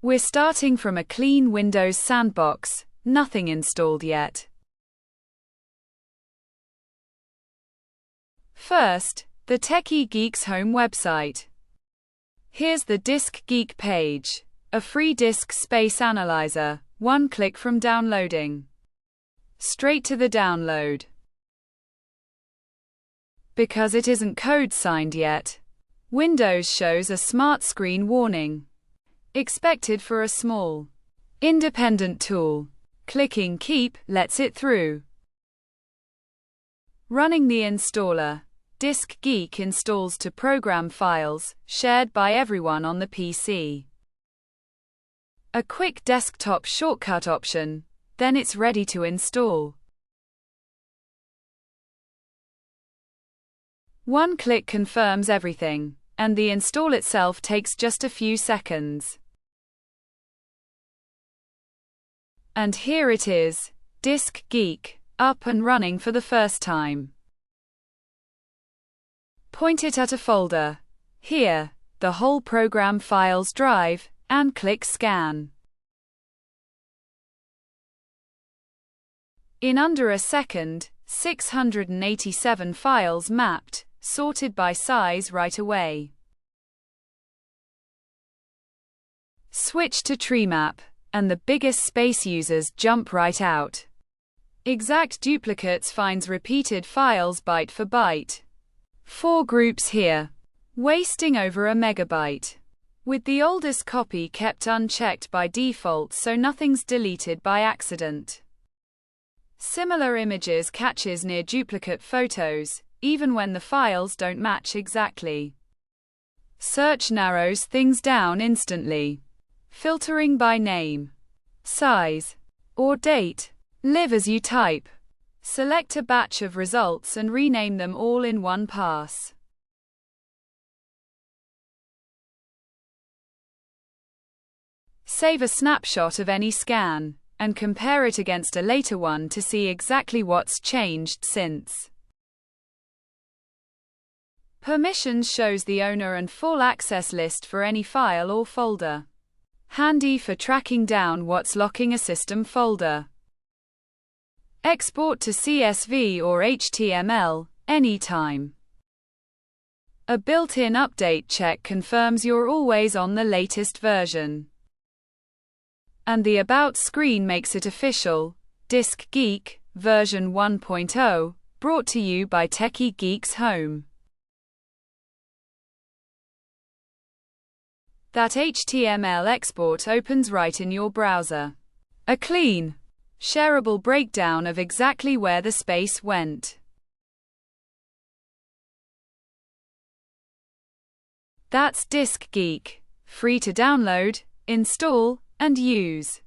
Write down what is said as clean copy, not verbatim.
We're starting from a clean Windows sandbox, nothing installed yet. First, the TechyGeek's home website. Here's the DiskGeek page, a free disk space analyzer, one click from downloading. Straight to the download. Because it isn't code signed yet, Windows shows a SmartScreen warning. Expected for a small, independent tool. Clicking Keep lets it through. Running the installer, DiskGeek installs to program files shared by everyone on the PC. A quick desktop shortcut option, then it's ready to install. One click confirms everything, and the install itself takes just a few seconds. And here it is, DiskGeek, up and running for the first time. Point it at a folder, here, the whole program files drive, and click Scan. In under a second, 687 files mapped, sorted by size right away. Switch to Treemap, and the biggest space users jump right out. Exact duplicates finds repeated files byte for byte. 4 groups here, wasting over a megabyte. With the oldest copy kept unchecked by default so nothing's deleted by accident. Similar images catches near duplicate photos, even when the files don't match exactly. Search narrows things down instantly. Filtering by name, size, or date. Live as you type. Select a batch of results and rename them all in one pass. Save a snapshot of any scan, and compare it against a later one to see exactly what's changed since. Permissions shows the owner and full access list for any file or folder. Handy for tracking down what's locking a system folder. Export to CSV or HTML, anytime. A built-in update check confirms you're always on the latest version. And the About screen makes it official, DiskGeek, version 1.0, brought to you by TechyGeek's Home. That HTML export opens right in your browser. A clean, shareable breakdown of exactly where the space went. That's DiskGeek, free to download, install, and use.